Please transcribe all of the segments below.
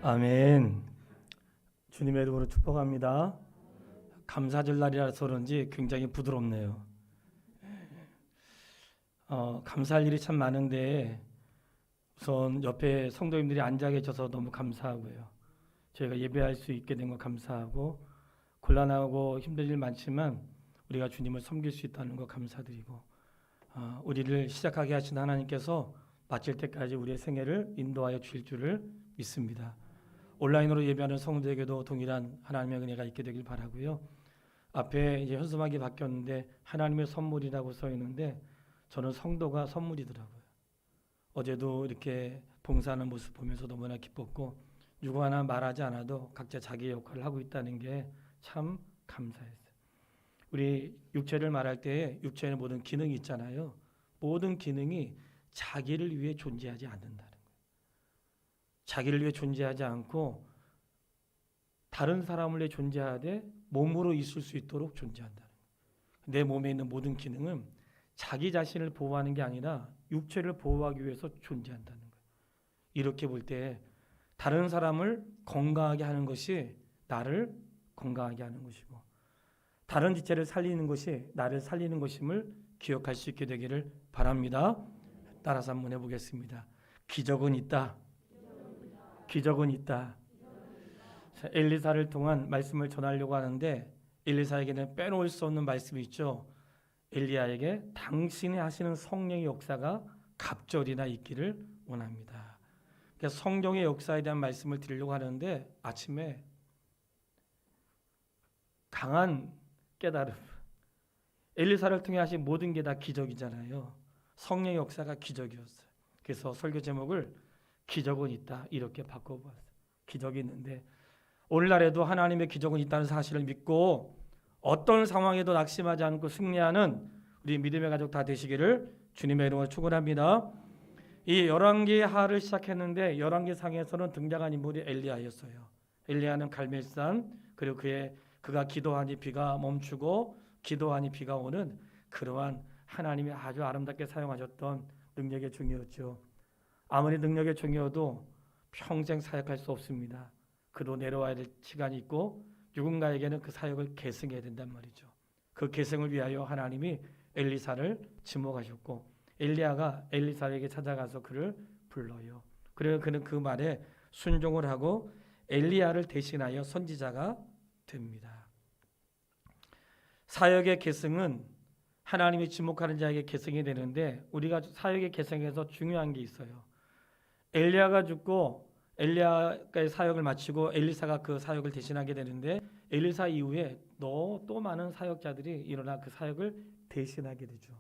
아멘. 주님의 이름으로 축복합니다. 감사절 날이라서 그런지 굉장히 부드럽네요. 감사할 일이 참 많은데 우선 옆에 성도님들이 앉아 계셔서 너무 감사하고요. 저희가 예배할 수 있게 된 거 감사하고, 곤란하고 힘든 일 많지만 우리가 주님을 섬길 수 있다는 거 감사드리고, 우리를 시작하게 하신 하나님께서 마칠 때까지 우리의 생애를 인도하여 주실 줄을 믿습니다. 온라인으로 예배하는 성도에게도 동일한 하나님의 은혜가 있게 되길 바라고요. 앞에 이제 현수막이 바뀌었는데 하나님의 선물이라고 써 있는데 저는 성도가 선물이더라고요. 어제도 이렇게 봉사하는 모습 보면서 너무나 기뻤고, 누구 하나 말하지 않아도 각자 자기의 역할을 하고 있다는 게 참 감사했어요. 우리 육체를 말할 때 육체의 모든 기능이 있잖아요. 모든 기능이 자기를 위해 존재하지 않는다는 거예요. 자기를 위해 존재하지 않고 다른 사람을 위해 존재하되 몸으로 있을 수 있도록 존재한다는 거예요. 내 몸에 있는 모든 기능은 자기 자신을 보호하는 게 아니라 육체를 보호하기 위해서 존재한다는 거예요. 이렇게 볼 때 다른 사람을 건강하게 하는 것이 나를 건강하게 하는 것이고, 다른 지체를 살리는 것이 나를 살리는 것임을 기억할 수 있게 되기를 바랍니다. 따라서 한번 해보겠습니다. 기적은 있다. 기적은 있다. 엘리사를 통한 말씀을 전하려고 하는데, 엘리사에게는 빼놓을 수 없는 말씀이 있죠. 엘리야에게 당신이 하시는 성령의 역사가 갑절이나 있기를 원합니다. 그러니까 성령의 역사에 대한 말씀을 드리려고 하는데, 아침에 강한 깨달음, 엘리사를 통해 하신 모든 게 다 기적이잖아요. 성령의 역사가 기적이었어요. 그래서 설교 제목을 기적은 있다 이렇게 바꿔봤어요. 기적이 있는데, 오늘날에도 하나님의 기적은 있다는 사실을 믿고 어떤 상황에도 낙심하지 않고 승리하는 우리 믿음의 가족 다 되시기를 주님의 이름으로 축원합니다. 이 열왕기하를 시작했는데 열왕기상에서는 등장한 인물이 엘리야였어요. 엘리야는 갈멜산, 그리고 그가 기도하니 비가 멈추고 기도하니 비가 오는 그러한 하나님이 아주 아름답게 사용하셨던 능력의 종이었죠. 아무리 능력의 종이어도 평생 사역할 수 없습니다. 그도 내려와야 될 시간이 있고 누군가에게는 그 사역을 계승해야 된단 말이죠. 그 계승을 위하여 하나님이 엘리사를 지목하셨고, 엘리야가 엘리사에게 찾아가서 그를 불러요. 그리고 그는 그 말에 순종을 하고 엘리야를 대신하여 선지자가 됩니다. 사역의 계승은 하나님이 지목하는 자에게 계승이 되는데, 우리가 사역의 계승에서 중요한 게 있어요. 엘리야가 죽고 엘리야의 사역을 마치고 엘리사가 그 사역을 대신하게 되는데, 엘리사 이후에 또 많은 사역자들이 일어나 그 사역을 대신하게 되죠.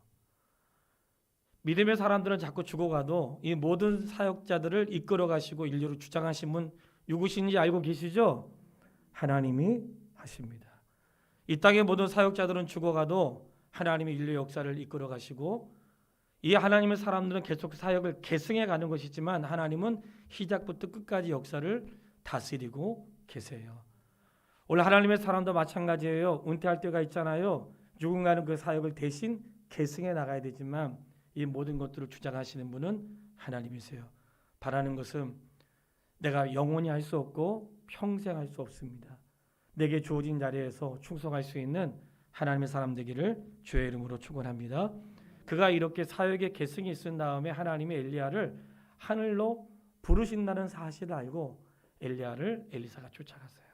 믿음의 사람들은 자꾸 죽어가도 이 모든 사역자들을 이끌어 가시고 인류를 주장하신 분 누구신지 알고 계시죠? 하나님이 하십니다. 이 땅의 모든 사역자들은 죽어가도 하나님이 인류 역사를 이끌어 가시고, 이 하나님의 사람들은 계속 사역을 계승해 가는 것이지만 하나님은 시작부터 끝까지 역사를 다스리고 계세요. 오늘 하나님의 사람도 마찬가지예요. 은퇴할 때가 있잖아요. 누군가는 그 사역을 대신 계승해 나가야 되지만 이 모든 것들을 주장하시는 분은 하나님이세요. 바라는 것은 내가 영원히 할 수 없고 평생 할 수 없습니다. 내게 주어진 자리에서 충성할 수 있는 하나님의 사람 되기를 주의 이름으로 축원합니다. 그가 이렇게 사역의 계승이 있은 다음에 하나님이 엘리야를 하늘로 부르신다는 사실을 알고 엘리야를 엘리사가 쫓아갔어요.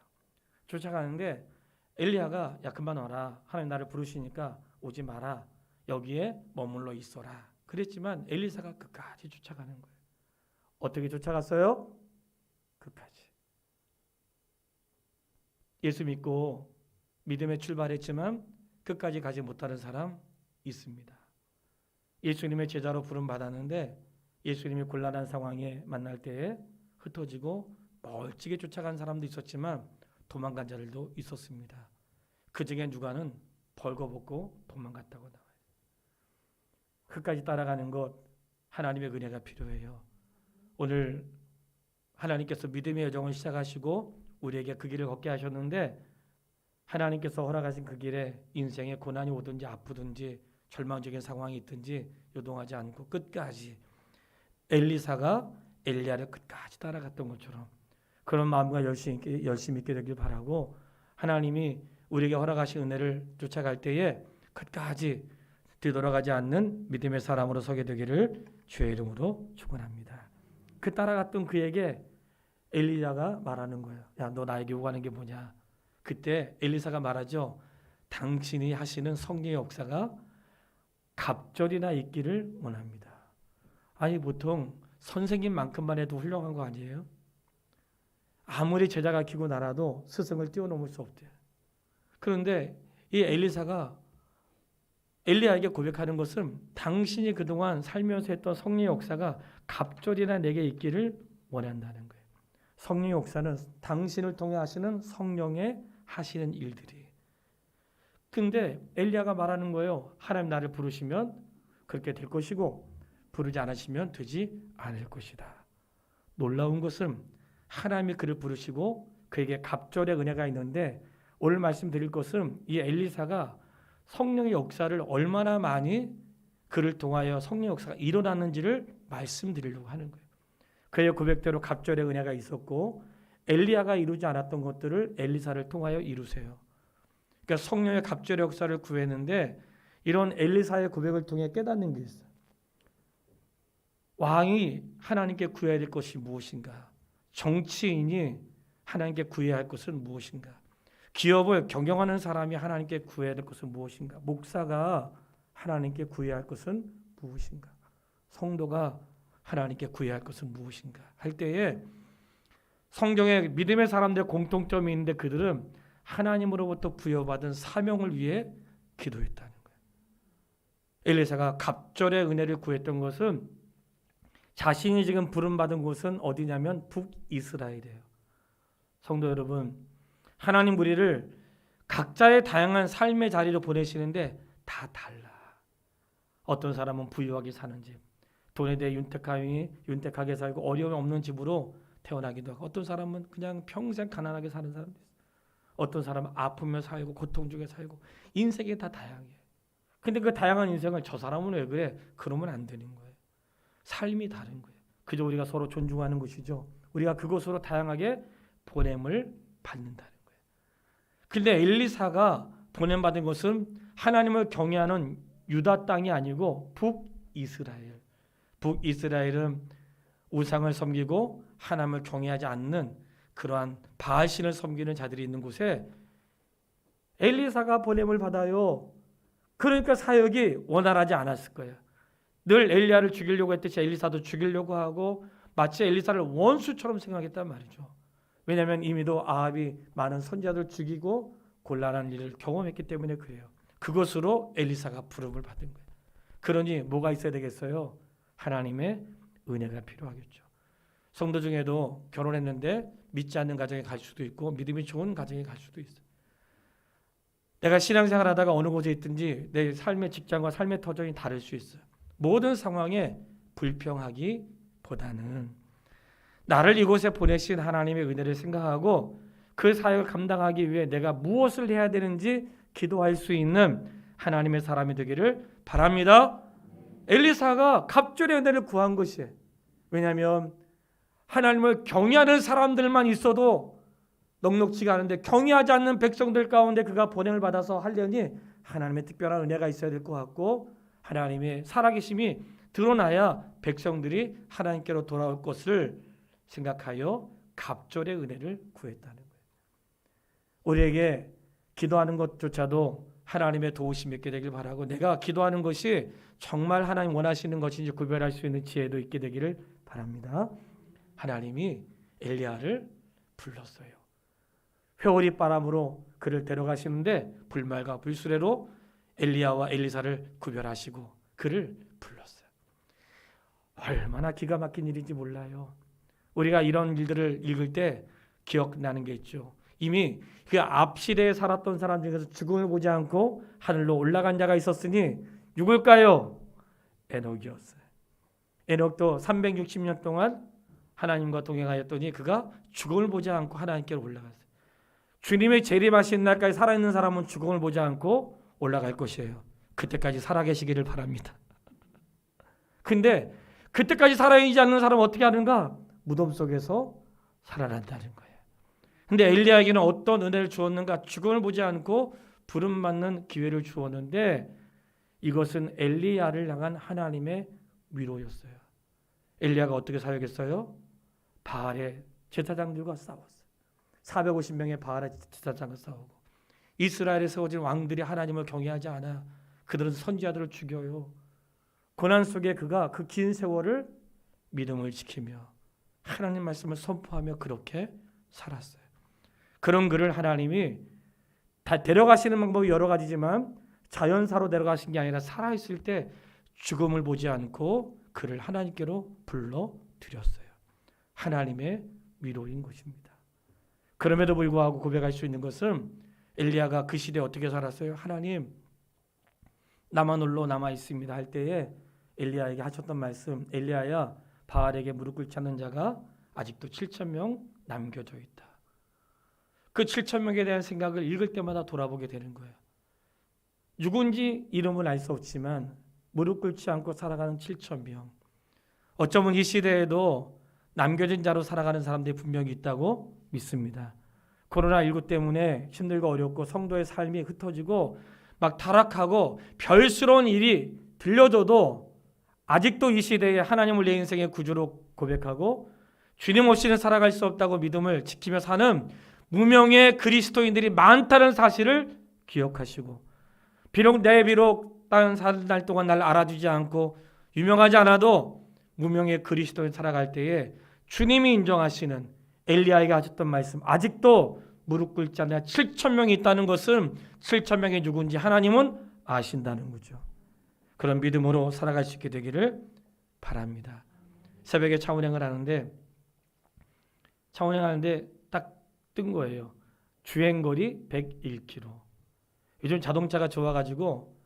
쫓아가는데 엘리야가 야 그만 와라. 하나님 나를 부르시니까 오지 마라. 여기에 머물러 있어라. 그랬지만 엘리사가 끝까지 쫓아가는 거예요. 어떻게 쫓아갔어요? 끝까지. 예수 믿고 믿음에 출발했지만 끝까지 가지 못하는 사람 있습니다. 예수님의 제자로 부름 받았는데 예수님이 곤란한 상황에 만날 때에 흩어지고 멀찍이 쫓아간 사람도 있었지만 도망간 자들도 있었습니다. 그 중에 누가는 벌거벗고 도망갔다고 나와요. 끝까지 따라가는 것, 하나님의 은혜가 필요해요. 오늘 하나님께서 믿음의 여정을 시작하시고 우리에게 그 길을 걷게 하셨는데, 하나님께서 허락하신 그 길에 인생에 고난이 오든지 아프든지 절망적인 상황이 있든지 요동하지 않고 끝까지 엘리사가 엘리야를 끝까지 따라갔던 것처럼 그런 마음과 열심히 있게 되길 바라고, 하나님이 우리에게 허락하신 은혜를 쫓아갈 때에 끝까지 뒤돌아가지 않는 믿음의 사람으로 서게 되기를 주의 이름으로 축원합니다. 그 따라갔던 그에게 엘리야가 말하는 거예요. 야, 너 나에게 요구하는 게 뭐냐? 그때 엘리사가 말하죠. 당신이 하시는 성령의 역사가 갑절이나 있기를 원합니다. 아니, 보통 선생님만큼만 해도 훌륭한 거 아니에요? 아무리 제자가 기고 나라도 스승을 뛰어넘을 수 없대요. 그런데 이 엘리사가 엘리야에게 고백하는 것은 당신이 그동안 살면서 했던 성령의 역사가 갑절이나 내게 있기를 원한다는 거예요. 성령의 역사는 당신을 통해 하시는 성령의 하시는 일들이. 근데 엘리야가 말하는 거예요. 하나님 나를 부르시면 그렇게 될 것이고 부르지 않으시면 되지 않을 것이다. 놀라운 것은 하나님이 그를 부르시고 그에게 갑절의 은혜가 있는데, 오늘 말씀드릴 것은 이 엘리사가 성령의 역사를 얼마나 많이 그를 통하여 성령의 역사가 일어났는지를 말씀드리려고 하는 거예요. 그의 고백대로 갑절의 은혜가 있었고 엘리야가 이루지 않았던 것들을 엘리사를 통하여 이루세요. 그러니까 성령의 갑절의 역사를 구했는데, 이런 엘리사의 고백을 통해 깨닫는 게 있어요. 왕이 하나님께 구해야 될 것이 무엇인가? 정치인이 하나님께 구해야 할 것은 무엇인가? 기업을 경영하는 사람이 하나님께 구해야 될 것은 무엇인가? 목사가 하나님께 구해야 할 것은 무엇인가? 성도가 하나님께 구해야 할 것은 무엇인가? 할 때에 성경에 믿음의 사람들의 공통점이 있는데, 그들은 하나님으로부터 부여받은 사명을 위해 기도했다는 거예요. 엘리사가 갑절의 은혜를 구했던 것은 자신이 지금 부름받은 곳은 어디냐면 북이스라엘이에요. 성도 여러분, 하나님 우리를 각자의 다양한 삶의 자리로 보내시는데 다 달라. 어떤 사람은 부유하게 사는 집, 돈에 대해 윤택하게 살고 어려움 없는 집으로 태어나기도 하고, 어떤 사람은 그냥 평생 가난하게 사는 사람도 있어요. 어떤 사람은 아프며 살고 고통 중에 살고, 인생이 다 다양해요. 근데 그 다양한 인생을 저 사람은 왜 그래? 그러면 안 되는 거예요. 삶이 다른 거예요. 그저 우리가 서로 존중하는 것이죠. 우리가 그곳으로 다양하게 보냄을 받는다는 거예요. 근데 엘리사가 보냄받은 것은 하나님을 경외하는 유다 땅이 아니고 북이스라엘. 북이스라엘은 우상을 섬기고 하나님을 경외하지 않는 그러한 바알신을 섬기는 자들이 있는 곳에 엘리사가 보냄을 받아요. 그러니까 사역이 원활하지 않았을 거예요. 늘 엘리야를 죽이려고 했듯이 엘리사도 죽이려고 하고, 마치 엘리사를 원수처럼 생각했단 말이죠. 왜냐하면 이미도 아합이 많은 선지자들 죽이고 곤란한 일을 경험했기 때문에 그래요. 그것으로 엘리사가 부름을 받은 거예요. 그러니 뭐가 있어야 되겠어요? 하나님의 은혜가 필요하겠죠. 성도 중에도 결혼했는데 믿지 않는 가정에 갈 수도 있고 믿음이 좋은 가정에 갈 수도 있어요. 내가 신앙생활 하다가 어느 곳에 있든지 내 삶의 직장과 삶의 터전이 다를 수 있어요. 모든 상황에 불평하기보다는 나를 이곳에 보내신 하나님의 은혜를 생각하고 그 사역을 감당하기 위해 내가 무엇을 해야 되는지 기도할 수 있는 하나님의 사람이 되기를 바랍니다. 엘리사가 갑절의 은혜를 구한 것이에요. 왜냐하면 하나님을 경외하는 사람들만 있어도 넉넉지가 않은데 경외하지 않는 백성들 가운데 그가 보냄을 받아서 하려니 하나님의 특별한 은혜가 있어야 될 것 같고, 하나님의 살아계심이 드러나야 백성들이 하나님께로 돌아올 것을 생각하여 갑절의 은혜를 구했다는 거예요. 우리에게 기도하는 것조차도 하나님의 도우심이 있게 되길 바라고, 내가 기도하는 것이 정말 하나님 원하시는 것인지 구별할 수 있는 지혜도 있게 되기를 바랍니다. 하나님이 엘리야를 불렀어요. 회오리 바람으로 그를 데려가시는데 불말과 불수레로 엘리야와 엘리사를 구별하시고 그를 불렀어요. 얼마나 기가 막힌 일인지 몰라요. 우리가 이런 일들을 읽을 때 기억나는 게 있죠. 이미 그 앞 시대에 살았던 사람 중에서 죽음을 보지 않고 하늘로 올라간 자가 있었으니 누굴까요? 에녹이었어요. 에녹도 360년 동안 하나님과 동행하였더니 그가 죽음을 보지 않고 하나님께로 올라갔어요. 주님의 재림하신 날까지 살아있는 사람은 죽음을 보지 않고 올라갈 것이에요. 그때까지 살아계시기를 바랍니다. 근데 그때까지 살아있지 않는 사람은 어떻게 하는가? 무덤 속에서 살아난다는 거예요. 근데 엘리야에게는 어떤 은혜를 주었는가? 죽음을 보지 않고 부름받는 기회를 주었는데 이것은 엘리야를 향한 하나님의 위로였어요. 엘리야가 어떻게 사역했어요? 바알의 제사장들과 싸웠어요. 450명의 바알의 제사장과 싸우고 이스라엘에 세워진 왕들이 하나님을 경외하지 않아 그들은 선지자들을 죽여요. 고난 속에 그가 그 긴 세월을 믿음을 지키며 하나님 말씀을 선포하며 그렇게 살았어요. 그런 그를 하나님이 다 데려가시는 방법이 여러 가지지만 자연사로 데려가신 게 아니라 살아있을 때 죽음을 보지 않고 그를 하나님께로 불러들였어요. 하나님의 위로인 것입니다. 그럼에도 불구하고 고백할 수 있는 것은 엘리야가 그 시대에 어떻게 살았어요? 하나님 나만 홀로 남아있습니다 할 때에 엘리야에게 하셨던 말씀, 엘리야야 바알에게 무릎 꿇지 않는 자가 아직도 7,000명 남겨져 있다. 그 7,000명에 대한 생각을 읽을 때마다 돌아보게 되는 거예요. 누군지 이름은 알 수 없지만 무릎 꿇지 않고 살아가는 7,000명. 어쩌면 이 시대에도 남겨진 자로 살아가는 사람들이 분명히 있다고 믿습니다. 코로나19 때문에 힘들고 어렵고 성도의 삶이 흩어지고 막 타락하고 별스러운 일이 들려줘도 아직도 이 시대에 하나님을 내 인생의 구주로 고백하고 주님 없이는 살아갈 수 없다고 믿음을 지키며 사는 무명의 그리스도인들이 많다는 사실을 기억하시고 비록 다른 사는 날 동안 날 알아주지 않고 유명하지 않아도 무명의 그리스도인 살아갈 때에 주님이 인정하시는 엘리야에게 하셨던 말씀 아직도 무릎 꿇지 않는 7,000명이 있다는 것은 7,000명이 누군지 하나님은 아신다는 거죠. 그런 믿음으로 살아갈 수 있게 되기를 바랍니다. 새벽에 차 운행을 하는데 딱 뜬 거예요. 주행거리 101km. 요즘 자동차가 좋아가지고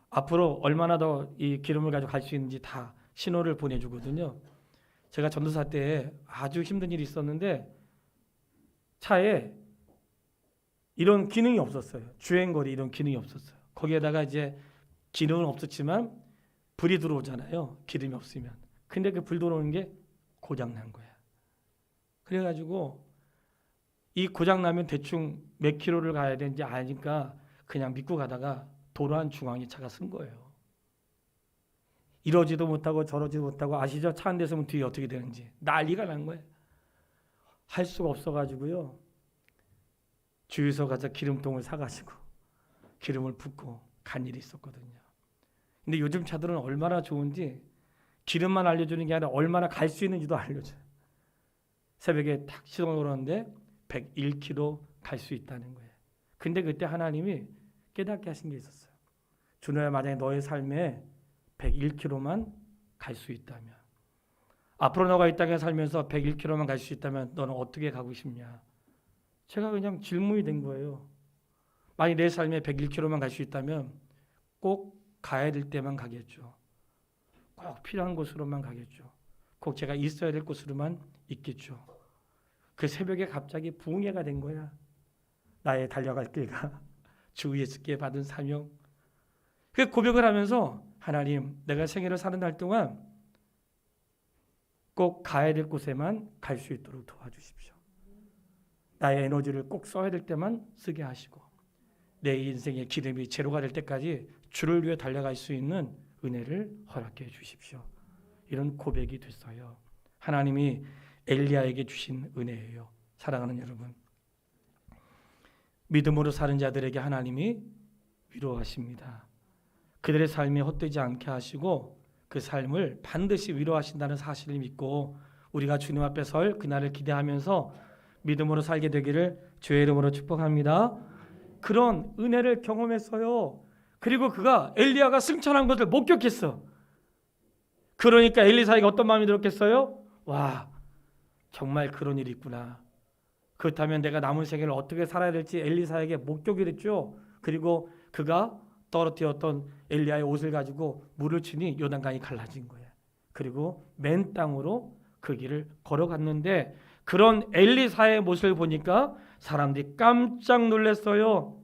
앞으로 얼마나 더 이 기름을 가지고 갈 수 있는지 다 신호를 보내주거든요. 제가 전도사 때 아주 힘든 일이 있었는데 차에 이런 기능이 없었어요. 주행거리 이런 기능이 없었어요. 거기에다가 이제 기능은 없었지만 불이 들어오잖아요. 기름이 없으면. 근데 그 불 들어오는 게 고장난 거야. 그래가지고 이 고장나면 대충 몇 킬로를 가야 되는지 아니까 그냥 믿고 가다가 도로 한 중앙에 차가 쓴 거예요. 이러지도 못하고 저러지도 못하고 아시죠? 차 한 대 서면 뒤에 어떻게 되는지 난리가 난 거예요. 할 수가 없어가지고요. 주유소 가서 기름통을 사가지고 기름을 붓고 간 일이 있었거든요. 근데 요즘 차들은 얼마나 좋은지 기름만 알려주는 게 아니라 얼마나 갈 수 있는지도 알려줘요. 새벽에 탁 시동을 걸었는데 101km 갈 수 있다는 거예요. 근데 그때 하나님이 깨닫게 하신 게 있었어요. 준호야, 만약에 너의 삶에 101km만 갈 수 있다면, 앞으로 너가 이 땅에 살면서 101km만 갈 수 있다면 너는 어떻게 가고 싶냐? 제가 그냥 질문이 된 거예요. 만약 내 삶에 101km만 갈 수 있다면 꼭 가야 될 때만 가겠죠. 꼭 필요한 곳으로만 가겠죠. 꼭 제가 있어야 될 곳으로만 있겠죠. 그 새벽에 갑자기 부흥회가 된 거야. 나의 달려갈 길과 주 예수께 받은 사명. 그 고백을 하면서 하나님, 내가 생애를 사는 날 동안 꼭 가야 될 곳에만 갈 수 있도록 도와주십시오. 나의 에너지를 꼭 써야 될 때만 쓰게 하시고 내 인생의 기름이 제로가 될 때까지 주를 위해 달려갈 수 있는 은혜를 허락해 주십시오. 이런 고백이 됐어요. 하나님이 엘리야에게 주신 은혜예요. 사랑하는 여러분, 믿음으로 사는 자들에게 하나님이 위로하십니다. 그들의 삶이 헛되지 않게 하시고 그 삶을 반드시 위로하신다는 사실을 믿고 우리가 주님 앞에 설 그날을 기대하면서 믿음으로 살게 되기를 주의 이름으로 축복합니다. 그런 은혜를 경험했어요. 그리고 그가 엘리야가 승천한 것을 목격했어. 그러니까 엘리사에게 어떤 마음이 들었겠어요? 와, 정말 그런 일이 있구나. 그렇다면 내가 남은 생애를 어떻게 살아야 될지 엘리사에게 목격이 됐죠. 그리고 그가 떨어뜨렸던 엘리야의 옷을 가지고 물을 치니 요단강이 갈라진 거예요. 그리고 맨 땅으로 그 길을 걸어갔는데 그런 엘리사의 모습을 보니까 사람들이 깜짝 놀랐어요.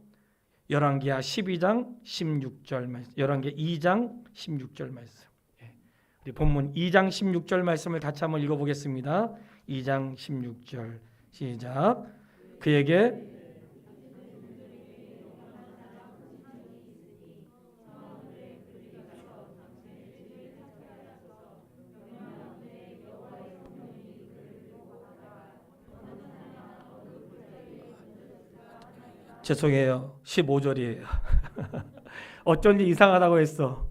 열왕기하 12장 16절 말씀, 열왕기 2장 16절 말씀. 우리 본문 2장 16절 말씀을 같이 한번 읽어보겠습니다. 2장 16절 시작. 그에게 죄송해요. 15절이에요. 어쩐지 이상하다고 했어.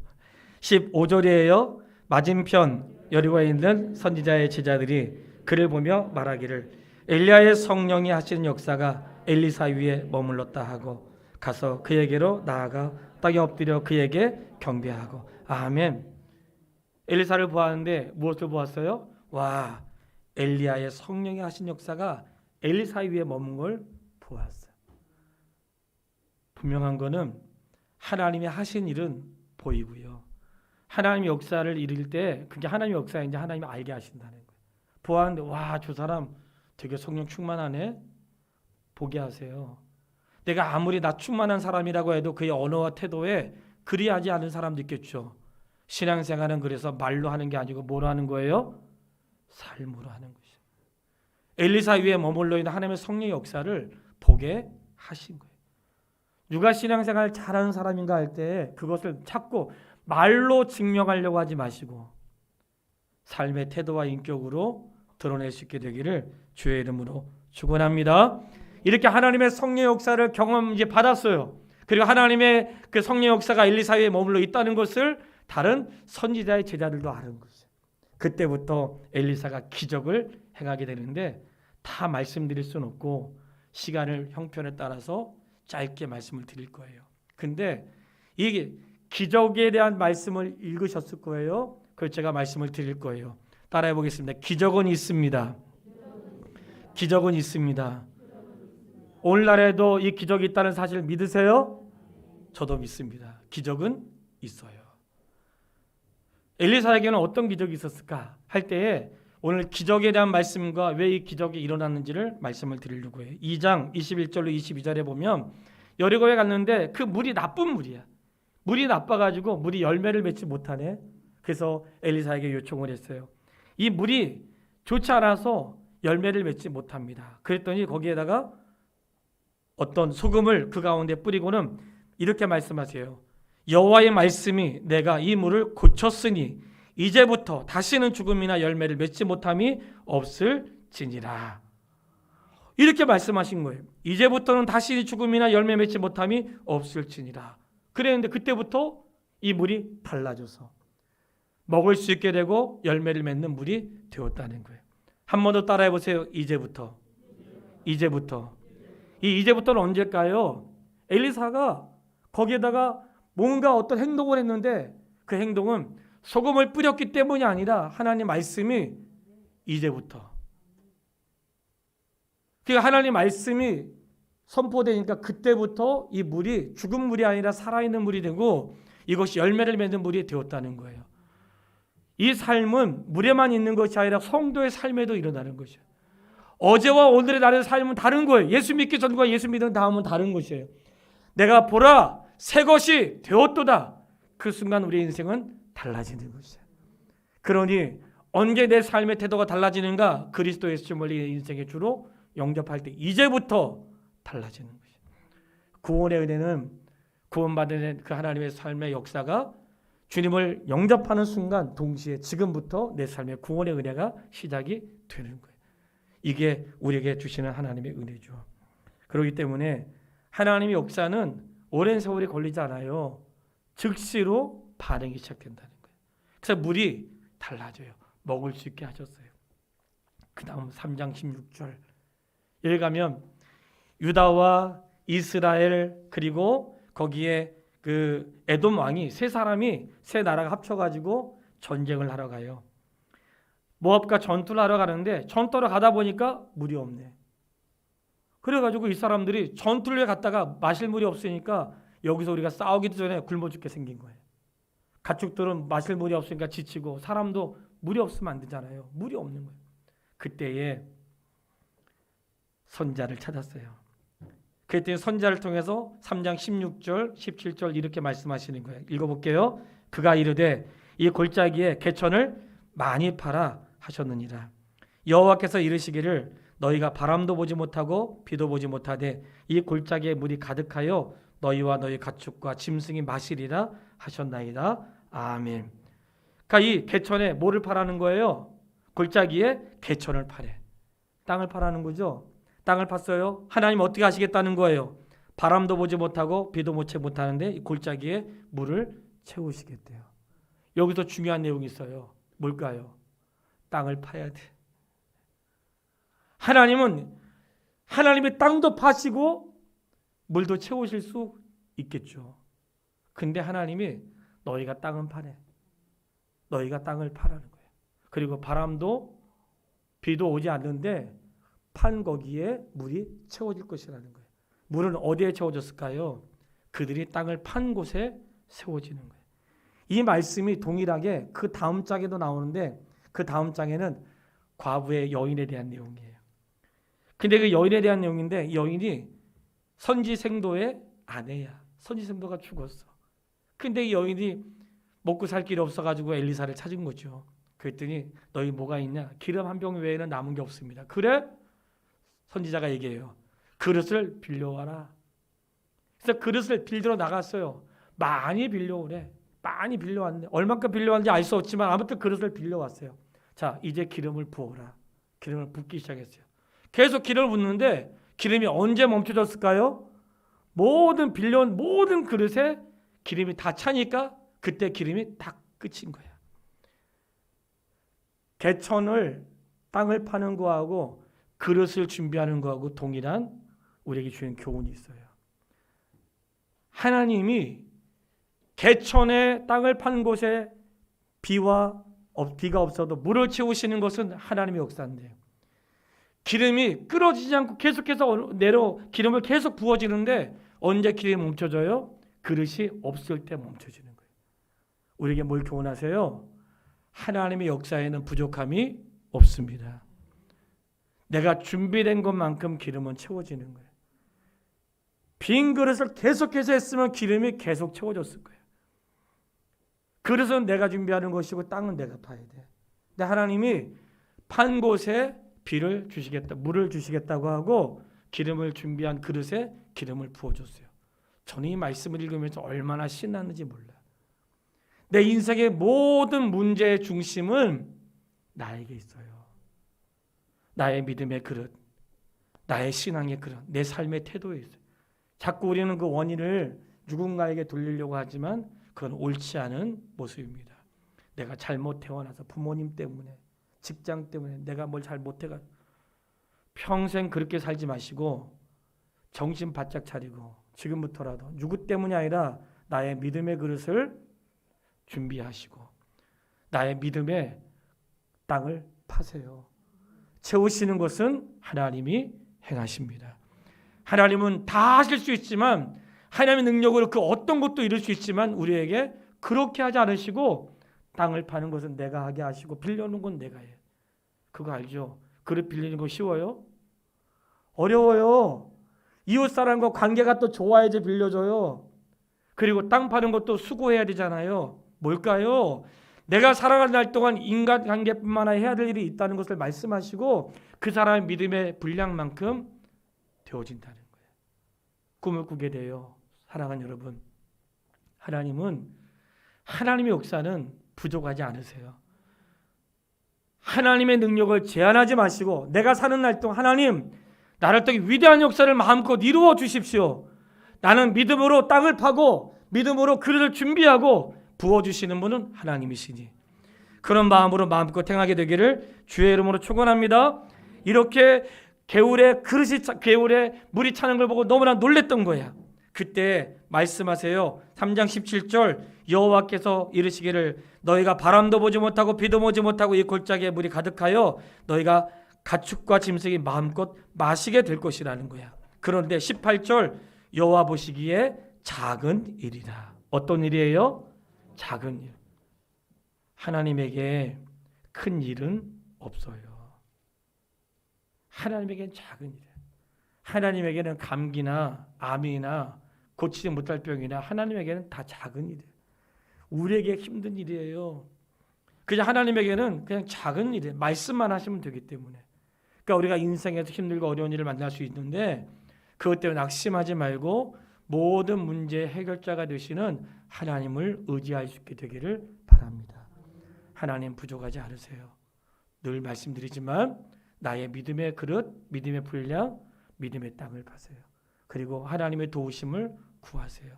15절이에요. 맞은편 여리고에 있는 선지자의 제자들이 그를 보며 말하기를 엘리야의 성령이 하시는 역사가 엘리사 위에 머물렀다 하고 가서 그에게로 나아가 땅에 엎드려 그에게 경배하고. 아멘. 엘리사를 보았는데 무엇을 보았어요? 와, 엘리야의 성령이 하신 역사가 엘리사 위에 머문 걸 보았어요. 분명한 거는 하나님이 하신 일은 보이고요. 하나님의 역사를 이룰 때 그게 하나님의 역사인지 하나님이 알게 하신다는 거예요. 보았는데 와, 저 사람 되게 성령 충만하네. 보게 하세요. 내가 아무리 나 충만한 사람이라고 해도 그의 언어와 태도에 그리하지 않은 사람도 있겠죠. 신앙생활은 그래서 말로 하는 게 아니고 뭐로 하는 거예요? 삶으로 하는 것이죠. 엘리사 위에 머물러 있는 하나님의 성령의 역사를 보게 하신 거예요. 누가 신앙생활 잘하는 사람인가 할 때 그것을 찾고 말로 증명하려고 하지 마시고 삶의 태도와 인격으로 드러낼 수 있게 되기를 주의 이름으로 축원합니다. 이렇게 하나님의 성령의 역사를 경험 이제 받았어요. 그리고 하나님의 그 성령의 역사가 엘리사에 머물러 있다는 것을 다른 선지자의 제자들도 아는 거죠. 그때부터 엘리사가 기적을 행하게 되는데 다 말씀드릴 수는 없고 시간을 형편에 따라서 짧게 말씀을 드릴 거예요. 근데 이게 기적에 대한 말씀을 읽으셨을 거예요. 그걸 제가 말씀을 드릴 거예요. 따라해 보겠습니다. 기적은 있습니다. 기적은 있습니다. 오늘날에도 이 기적이 있다는 사실을 믿으세요? 저도 믿습니다. 기적은 있어요. 엘리사에게는 어떤 기적이 있었을까 할 때에 오늘 기적에 대한 말씀과 왜 이 기적이 일어났는지를 말씀을 드리려고 해요. 2장 21절로 22절에 보면 여리고에 갔는데 그 물이 나쁜 물이야. 물이 나빠가지고 물이 열매를 맺지 못하네. 그래서 엘리사에게 요청을 했어요. 이 물이 좋지 않아서 열매를 맺지 못합니다. 그랬더니 거기에다가 어떤 소금을 그 가운데 뿌리고는 이렇게 말씀하세요. 여호와의 말씀이 내가 이 물을 고쳤으니 이제부터 다시는 죽음이나 열매를 맺지 못함이 없을지니라. 이렇게 말씀하신 거예요. 이제부터는 다시 죽음이나 열매 맺지 못함이 없을지니라. 그랬는데 그때부터 이 물이 달라져서 먹을 수 있게 되고 열매를 맺는 물이 되었다는 거예요. 한 번 더 따라해 보세요. 이제부터. 이 이제부터는 언제일까요? 엘리사가 거기에다가 뭔가 어떤 행동을 했는데 그 행동은 소금을 뿌렸기 때문이 아니라 하나님 말씀이 이제부터. 그러니까 하나님 말씀이 선포되니까 그때부터 이 물이 죽은 물이 아니라 살아있는 물이 되고 이것이 열매를 맺는 물이 되었다는 거예요. 이 삶은 물에만 있는 것이 아니라 성도의 삶에도 일어나는 것이에요. 어제와 오늘의 나의 삶은 다른 거예요. 예수 믿기 전과 예수 믿은 다음은 다른 것이에요. 내가 보라 새 것이 되었도다. 그 순간 우리의 인생은 달라지는 것이에요. 그러니 언제 내 삶의 태도가 달라지는가? 그리스도 예수 멀리 인생의 주로 영접할 때 이제부터 달라지는 것이에요. 구원의 은혜는 구원받은 그 하나님의 삶의 역사가 주님을 영접하는 순간 동시에 지금부터 내 삶의 구원의 은혜가 시작이 되는 거예요. 이게 우리에게 주시는 하나님의 은혜죠. 그렇기 때문에 하나님의 역사는 오랜 세월이 걸리지 않아요. 즉시로 반응이 시작된다는 거예요. 그래서 물이 달라져요. 먹을 수 있게 하셨어요. 그 다음 3장 16절 여기 가면 유다와 이스라엘 그리고 거기에 그 에돔 왕이 세 사람이 세 나라가 합쳐가지고 전쟁을 하러 가요. 모압과 전투를 하러 가는데 전투를 가다 보니까 물이 없네. 그래가지고 이 사람들이 전투를 갔다가 마실 물이 없으니까 여기서 우리가 싸우기도 전에 굶어 죽게 생긴 거예요. 가축들은 마실 물이 없으니까 지치고 사람도 물이 없으면 안 되잖아요. 물이 없는 거예요. 그때에 선자를 찾았어요. 그랬더니 선자를 통해서 3장 16절 17절 이렇게 말씀하시는 거예요. 읽어볼게요. 그가 이르되 이 골짜기에 개천을 많이 팔아 하셨느니라. 여호와께서 이르시기를 너희가 바람도 보지 못하고 비도 보지 못하되 이 골짜기에 물이 가득하여 너희와 너희 가축과 짐승이 마시리라 하셨나이다. 아멘. 그러니까 이 개천에 뭐를 파라는 거예요? 골짜기에 개천을 파래. 땅을 파라는 거죠. 땅을 팠어요. 하나님 어떻게 하시겠다는 거예요? 바람도 보지 못하고 비도 보지 못하는데 이 골짜기에 물을 채우시겠대요. 여기서 중요한 내용이 있어요. 뭘까요? 땅을 파야 돼. 하나님이 땅도 파시고 물도 채우실 수 있겠죠. 근데 하나님이 너희가 땅은 파래. 너희가 땅을 파라는 거예요. 그리고 바람도 비도 오지 않는데 판 거기에 물이 채워질 것이라는 거예요. 물은 어디에 채워졌을까요? 그들이 땅을 판 곳에 세워지는 거예요. 이 말씀이 동일하게 그 다음 장에도 나오는데 그 다음 장에는 과부의 여인에 대한 내용이에요. 근데 그 여인에 대한 내용인데 이 여인이 선지생도의 아내야. 선지생도가 죽었어. 근데 이 여인이 먹고 살 길이 없어가지고 엘리사를 찾은 거죠. 그랬더니 너희 뭐가 있냐? 기름 한 병 외에는 남은 게 없습니다. 그래? 선지자가 얘기해요. 그릇을 빌려와라. 그래서 그릇을 빌려 나갔어요. 많이 빌려오래. 많이 빌려왔는데 얼마큼 빌려왔는지 알 수 없지만 아무튼 그릇을 빌려왔어요. 자, 이제 기름을 부어라. 기름을 붓기 시작했어요. 계속 기름을 붓는데 기름이 언제 멈춰졌을까요? 모든 빌려온 모든 그릇에 기름이 다 차니까 그때 기름이 다 끝인 거야. 개천을 땅을 파는 거하고 그릇을 준비하는 거하고 동일한 우리에게 주는 교훈이 있어요. 하나님이 개천에 땅을 판 곳에 비가 없어도 물을 채우시는 것은 하나님의 역사인데요. 기름이 끊어지지 않고 계속해서 기름을 계속 부어지는데 언제 기름이 멈춰져요? 그릇이 없을 때 멈춰지는 거예요. 우리에게 뭘 교훈하세요? 하나님의 역사에는 부족함이 없습니다. 내가 준비된 것만큼 기름은 채워지는 거예요. 빈 그릇을 계속해서 했으면 기름이 계속 채워졌을 거예요. 그릇은 내가 준비하는 것이고 땅은 내가 파야 돼. 근데 하나님이 판 곳에 비를 주시겠다, 물을 주시겠다고 하고 기름을 준비한 그릇에 기름을 부어줬어요. 저는 이 말씀을 읽으면서 얼마나 신났는지 몰라요. 내 인생의 모든 문제의 중심은 나에게 있어요. 나의 믿음의 그릇, 나의 신앙의 그릇, 내 삶의 태도에 있어요. 자꾸 우리는 그 원인을 누군가에게 돌리려고 하지만 그건 옳지 않은 모습입니다. 내가 잘못 태어나서 부모님 때문에, 직장 때문에 내가 뭘 잘못해가지고 평생 그렇게 살지 마시고 정신 바짝 차리고 지금부터라도 누구 때문이 아니라 나의 믿음의 그릇을 준비하시고 나의 믿음의 땅을 파세요. 채우시는 것은 하나님이 행하십니다. 하나님은 다 하실 수 있지만 하나님의 능력으로 그 어떤 것도 이룰 수 있지만 우리에게 그렇게 하지 않으시고 땅을 파는 것은 내가 하게 하시고 빌려오는 건 내가 해. 그거 알죠? 그릇 빌리는 거 쉬워요? 어려워요. 이웃사람과 관계가 또 좋아야지 빌려줘요. 그리고 땅 파는 것도 수고해야 되잖아요. 뭘까요? 내가 살아가는 날 동안 인간관계뿐만 아니라 해야 될 일이 있다는 것을 말씀하시고 그 사람의 믿음의 분량만큼 되어진다는 거예요. 꿈을 꾸게 돼요. 사랑하는 여러분, 하나님의 역사는 부족하지 않으세요. 하나님의 능력을 제한하지 마시고 내가 사는 날 동안 하나님 나를 통해 위대한 역사를 마음껏 이루어 주십시오. 나는 믿음으로 땅을 파고 믿음으로 그릇을 준비하고 부어주시는 분은 하나님이시니 그런 마음으로 마음껏 행하게 되기를 주의 이름으로 축원합니다. 이렇게 개울에 물이 차는 걸 보고 너무나 놀랬던 거야. 그때 말씀하세요. 3장 17절 여호와께서 이르시기를 너희가 바람도 보지 못하고 비도 보지 못하고 이 골짜기에 물이 가득하여 너희가 가축과 짐승이 마음껏 마시게 될 것이라는 거야. 그런데 18절 여호와 보시기에 작은 일이다. 어떤 일이에요? 작은 일. 하나님에게 큰 일은 없어요. 하나님에게는 작은 일이에요. 하나님에게는 감기나 암이나 고치지 못할 병이나 하나님에게는 다 작은 일이에요. 우리에게 힘든 일이에요. 그냥 하나님에게는 그냥 작은 일이에요. 말씀만 하시면 되기 때문에. 그러니까 우리가 인생에서 힘들고 어려운 일을 만날 수 있는데 그것 때문에 낙심하지 말고 모든 문제의 해결자가 되시는 하나님을 의지할 수 있게 되기를 바랍니다. 하나님 부족하지 않으세요. 늘 말씀드리지만 나의 믿음의 그릇, 믿음의 분량, 믿음의 땅을 파세요. 그리고 하나님의 도우심을 구하세요.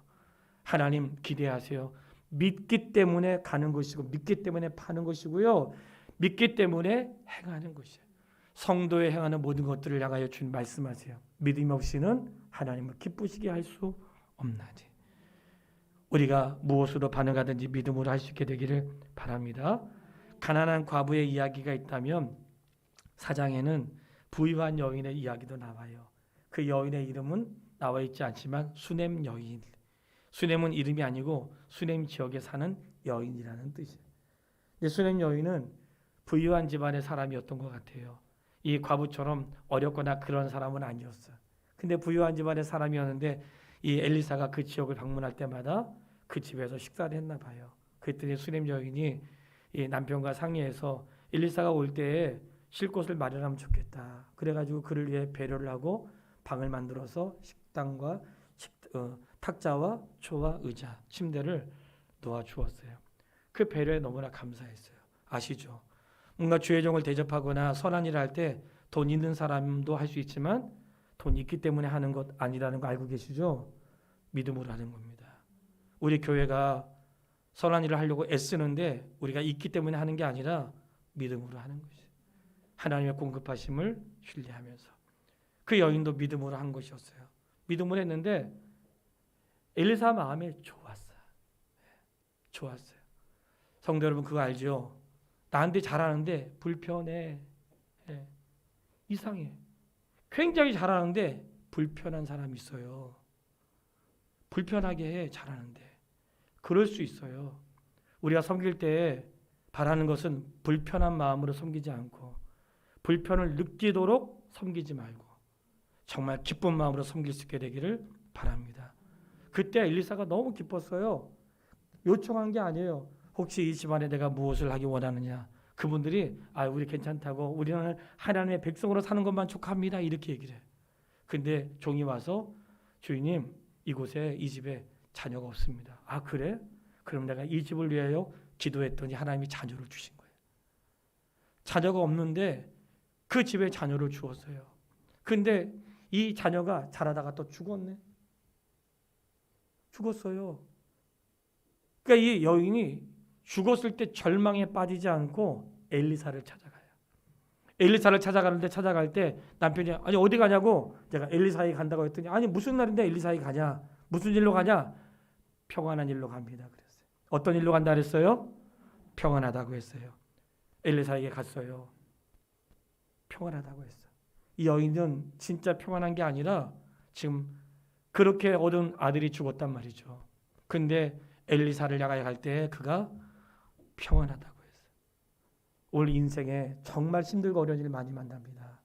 하나님 기대하세요. 믿기 때문에 가는 것이고 믿기 때문에 파는 것이고요. 믿기 때문에 행하는 것이에요. 성도에 행하는 모든 것들을 향하여 주님 말씀하세요. 믿음 없이는 하나님을 기쁘시게 할 수 없나니. 우리가 무엇으로 반응하든지 믿음으로 할 수 있게 되기를 바랍니다. 가난한 과부의 이야기가 있다면 4장에는 부유한 여인의 이야기도 나와요. 그 여인의 이름은 나와 있지 않지만 수넴 여인. 수넴은 이름이 아니고 수넴 지역에 사는 여인이라는 뜻이에요. 근데 수넴 여인은 부유한 집안의 사람이었던 것 같아요. 이 과부처럼 어렵거나 그런 사람은 아니었어요. 근데 부유한 집안의 사람이었는데 이 엘리사가 그 지역을 방문할 때마다 그 집에서 식사를 했나 봐요. 그랬더니 수넴 여인이 이 남편과 상의해서 엘리사가 올 때에 쉴 곳을 마련하면 좋겠다. 그래가지고 그를 위해 배려를 하고 방을 만들어서 식당과 탁자와 초와 의자, 침대를 놓아주었어요. 그 배려에 너무나 감사했어요. 아시죠? 뭔가 주의 종을 대접하거나 선한 일을 할 때 돈 있는 사람도 할 수 있지만 돈 있기 때문에 하는 것 아니라는 거 알고 계시죠? 믿음으로 하는 겁니다. 우리 교회가 선한 일을 하려고 애쓰는데 우리가 있기 때문에 하는 게 아니라 믿음으로 하는 것이에요. 하나님의 공급하심을 신뢰하면서. 그 여인도 믿음으로 한 것이었어요. 믿음으로 했는데 엘리사 마음에 좋았어요. 좋았어요. 성도 여러분 그거 알죠? 나한테 잘하는데 불편해. 이상해. 굉장히 잘하는데 불편한 사람이 있어요. 불편하게 해, 잘하는데. 그럴 수 있어요. 우리가 섬길 때 바라는 것은 불편한 마음으로 섬기지 않고 불편을 느끼도록 섬기지 말고 정말 기쁜 마음으로 섬길 수 있게 되기를 바랍니다. 그때 엘리사가 너무 기뻤어요. 요청한 게 아니에요. 혹시 이 집안에 내가 무엇을 하기 원하느냐. 그분들이 우리 괜찮다고 우리는 하나님의 백성으로 사는 것만 촉합니다. 이렇게 얘기를 해요. 근데 종이 와서 주인님 이곳에 이 집에 자녀가 없습니다. 아 그래? 그럼 내가 이 집을 위하여 기도했더니 하나님이 자녀를 주신 거예요. 자녀가 없는데 그 집에 자녀를 주었어요. 근데 이 자녀가 자라다가 또 죽었네. 죽었어요. 그러니까 이 여인이 죽었을 때 절망에 빠지지 않고 엘리사를 찾아가요. 엘리사를 찾아갈 때 남편이 아니 어디 가냐고 제가 엘리사에 간다고 했더니 아니 무슨 날인데 엘리사에 가냐? 무슨 일로 가냐? 평안한 일로 갑니다. 그랬어요. 어떤 일로 간다 그랬어요? 평안하다고 했어요. 엘리사에게 갔어요. 평안하다고 했어요. 이 여인은 진짜 평안한 게 아니라 지금 그렇게 얻은 아들이 죽었단 말이죠. 근데 엘리사를 향하여 갈 때 그가 평안하다고 했어요. 올 인생에 정말 힘들고 어려운 일 많이 만납니다.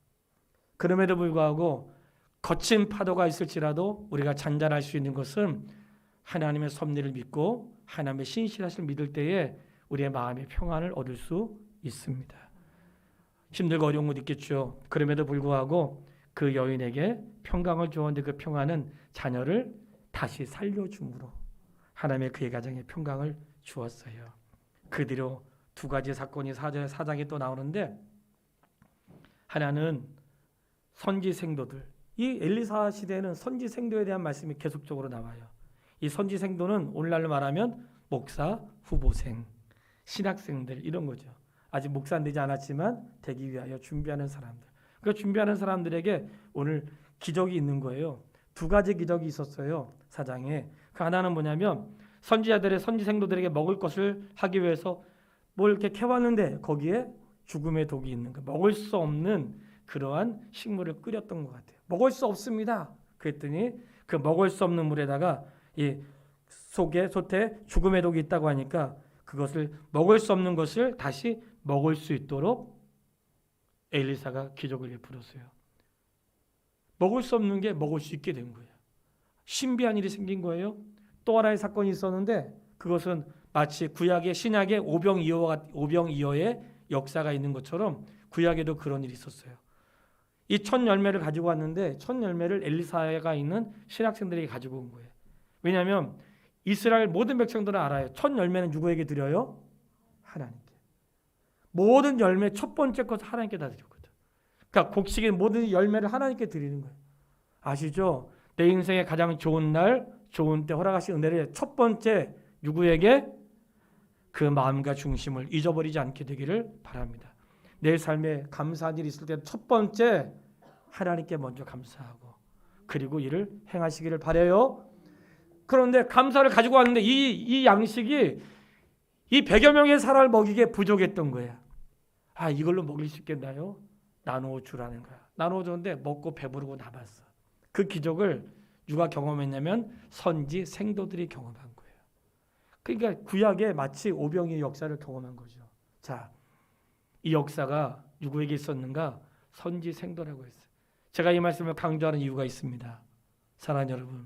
그럼에도 불구하고 거친 파도가 있을지라도 우리가 잔잔할 수 있는 것은 하나님의 섭리를 믿고 하나님의 신실하심을 믿을 때에 우리의 마음의 평안을 얻을 수 있습니다. 힘들고 어려운 것 있겠죠. 그럼에도 불구하고 그 여인에게 평강을 주었는데 그 평안은 자녀를 다시 살려줌으로 하나님의 그의 가정에 평강을 주었어요. 그 뒤로 두 가지 사건이 사장에 또 나오는데 하나는 선지생도들. 이 엘리사 시대에는 선지생도에 대한 말씀이 계속적으로 나와요. 이 선지생도는 오늘날로 말하면 목사, 후보생, 신학생들 이런 거죠. 아직 목사는 되지 않았지만 되기 위하여 준비하는 사람들. 그 준비하는 사람들에게 오늘 기적이 있는 거예요. 두 가지 기적이 있었어요. 사장에. 그 하나는 뭐냐면 선지자들의 선지생도들에게 먹을 것을 하기 위해서 뭘 이렇게 캐왔는데 거기에 죽음의 독이 있는 거. 먹을 수 없는 그러한 식물을 끓였던 것 같아요. 먹을 수 없습니다. 그랬더니 그 먹을 수 없는 물에다가 이 속에 솥에 죽음의 독이 있다고 하니까 그것을 먹을 수 없는 것을 다시 먹을 수 있도록 엘리사가 기적을 베풀었어요. 먹을 수 없는 게 먹을 수 있게 된 거예요. 신비한 일이 생긴 거예요. 또 하나의 사건이 있었는데 그것은 마치 구약의 신약의 오병이어의 역사가 있는 것처럼 구약에도 그런 일이 있었어요. 이 첫 열매를 가지고 왔는데 첫 열매를 엘리사가 있는 신학생들에게 가지고 온 거예요. 왜냐하면 이스라엘 모든 백성들은 알아요. 첫 열매는 누구에게 드려요? 하나님께. 모든 열매 첫 번째 것 하나님께 다 드렸거든. 그러니까 곡식의 모든 열매를 하나님께 드리는 거예요. 아시죠? 내 인생의 가장 좋은 날, 좋은 때 허락하신 은혜를 첫 번째 누구에게? 그 마음과 중심을 잊어버리지 않게 되기를 바랍니다. 내 삶에 감사한 일이 있을 때 첫 번째 하나님께 먼저 감사하고 그리고 이를 행하시기를 바라요. 그런데 감사를 가지고 왔는데 이 양식이 이 100여 명의 사람을 먹이기에 부족했던 거야. 아, 이걸로 먹일 수 있겠나요? 나누어 주라는 거야. 나누어 줬는데 먹고 배부르고 남았어. 그 기적을 누가 경험했냐면 선지 생도들이 경험한 거예요. 그러니까 구약에 마치 오병이의 역사를 경험한 거죠. 자, 이 역사가 누구에게 있었는가? 선지 생도라고 했어요. 제가 이 말씀을 강조하는 이유가 있습니다. 사랑하는 여러분,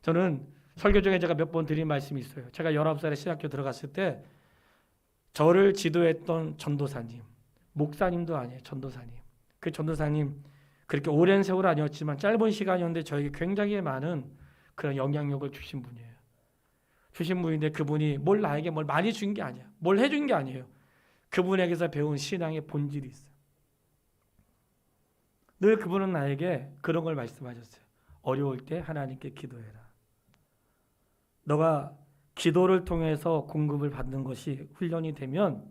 저는 설교 중에 제가 몇 번 드린 말씀이 있어요. 제가 19살에 신학교 들어갔을 때 저를 지도했던 전도사님, 목사님도 아니에요. 전도사님. 그 전도사님 그렇게 오랜 세월 아니었지만 짧은 시간이었는데 저에게 굉장히 많은 그런 영향력을 주신 분이에요. 주신 분인데 그분이 나에게 뭘 많이 준 게 아니야. 뭘 해준 게 아니에요. 그분에게서 배운 신앙의 본질이 있어요. 늘 그분은 나에게 그런 걸 말씀하셨어요. 어려울 때 하나님께 기도해라. 너가 기도를 통해서 공급을 받는 것이 훈련이 되면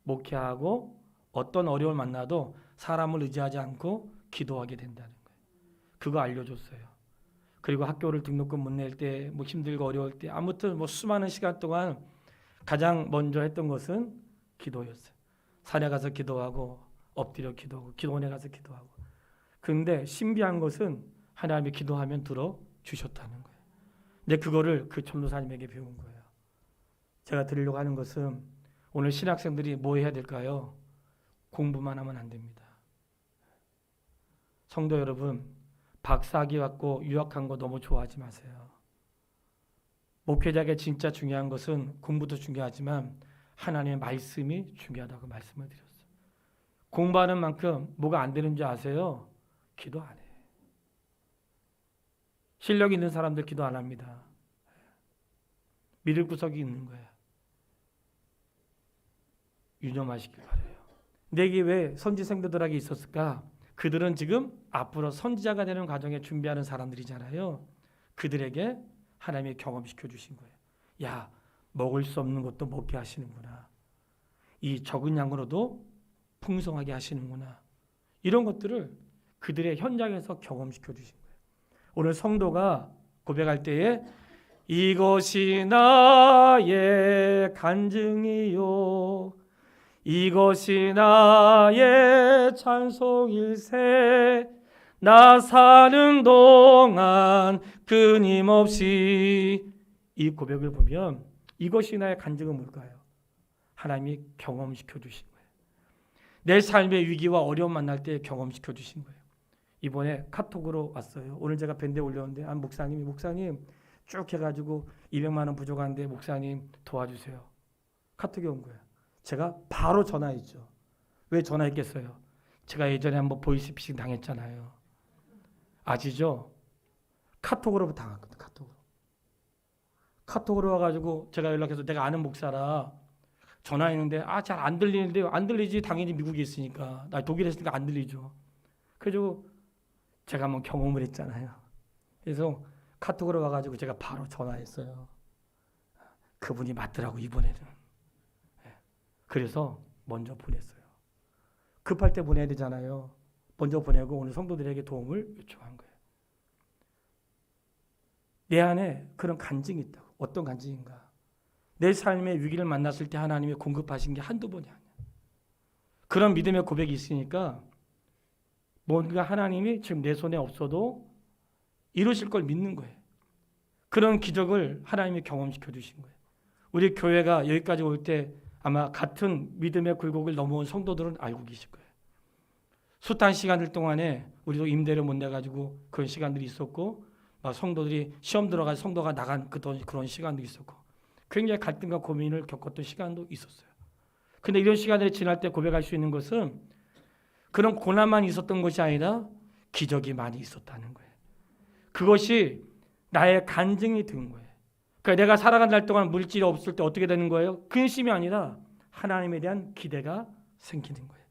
목회하고 어떤 어려움을 만나도 사람을 의지하지 않고 기도하게 된다는 거예요. 그거 알려줬어요. 그리고 학교를 등록금 못 낼 때, 힘들고 어려울 때, 아무튼 수많은 시간 동안 가장 먼저 했던 것은 기도였어요. 산에 가서 기도하고 엎드려 기도하고 기도원에 가서 기도하고. 그런데 신비한 것은 하나님이 기도하면 들어주셨다는 거예요. 근데 그거를 그 전도사님에게 배운 거예요. 제가 드리려고 하는 것은 오늘 신학생들이 뭐 해야 될까요? 공부만 하면 안 됩니다. 성도 여러분, 박사학위 갖고 유학한 거 너무 좋아하지 마세요. 목회자에게 진짜 중요한 것은 공부도 중요하지만 하나님의 말씀이 중요하다고 말씀을 드렸어요. 공부하는 만큼 뭐가 안 되는 줄 아세요? 기도 안 해. 실력 있는 사람들 기도 안 합니다. 믿을 구석이 있는 거야. 유념하시길 바라요. 내게 왜 선지생도들에게 있었을까? 그들은 지금 앞으로 선지자가 되는 과정에 준비하는 사람들이잖아요. 그들에게 하나님이 경험시켜 주신 거예요. 야, 먹을 수 없는 것도 먹게 하시는구나. 이 적은 양으로도 풍성하게 하시는구나. 이런 것들을 그들의 현장에서 경험시켜 주신 거예요. 오늘 성도가 고백할 때에 이것이 나의 간증이요 이것이 나의 찬송일세 나 사는 동안 끊임없이 이 고백을 보면 이것이 나의 간증은 뭘까요? 하나님이 경험시켜 주신 거예요. 내 삶의 위기와 어려움 만날 때 경험시켜 주신 거예요. 이번에 카톡으로 왔어요. 오늘 제가 밴드에 올렸는데 목사님 쭉 해가지고 200만 원 부족한데 목사님 도와주세요. 카톡이 온 거예요. 제가 바로 전화했죠. 왜 전화했겠어요? 제가 예전에 한번 보이스피싱 당했잖아요. 아시죠? 카톡으로 당했거든요. 카톡으로 와가지고 제가 연락해서 내가 아는 목사라 전화했는데 잘 안 들리는데 안 들리지 당연히 미국에 있으니까 나 독일에 있으니까 안 들리죠. 그래서 제가 한번 경험을 했잖아요. 그래서 카톡으로 와가지고 제가 바로 전화했어요. 그분이 맞더라고 이번에는. 그래서 먼저 보냈어요. 급할 때 보내야 되잖아요. 먼저 보내고 오늘 성도들에게 도움을 요청한 거예요. 내 안에 그런 간증이 있다고. 어떤 간증인가? 내 삶의 위기를 만났을 때 하나님이 공급하신 게 한두 번이 아니야. 그런 믿음의 고백이 있으니까 뭔가 하나님이 지금 내 손에 없어도 이루실 걸 믿는 거예요. 그런 기적을 하나님이 경험시켜 주신 거예요. 우리 교회가 여기까지 올 때 아마 같은 믿음의 굴곡을 넘어온 성도들은 알고 계실 거예요. 숱한 시간들 동안에 우리도 임대를 못 내가지고 그런 시간들이 있었고 막 성도들이 시험 들어가서 성도가 나간 그런 시간도 있었고 굉장히 갈등과 고민을 겪었던 시간도 있었어요. 근데 이런 시간들이 지날 때 고백할 수 있는 것은 그런 고난만 있었던 것이 아니라 기적이 많이 있었다는 거예요. 그것이 나의 간증이 된 거예요. 그러니까 내가 살아간 날 동안 물질이 없을 때 어떻게 되는 거예요? 근심이 아니라 하나님에 대한 기대가 생기는 거예요.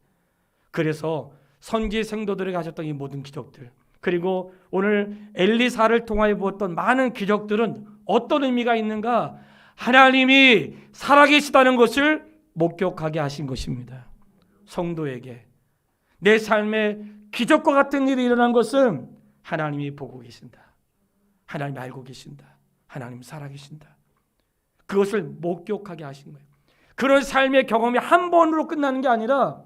그래서 선지 생도들에게 하셨던 이 모든 기적들, 그리고 오늘 엘리사를 통하여 보았던 많은 기적들은 어떤 의미가 있는가? 하나님이 살아계시다는 것을 목격하게 하신 것입니다. 성도에게 내 삶에 기적과 같은 일이 일어난 것은 하나님이 보고 계신다. 하나님이 알고 계신다. 하나님 살아계신다. 그것을 목격하게 하신 거예요. 그런 삶의 경험이 한 번으로 끝나는 게 아니라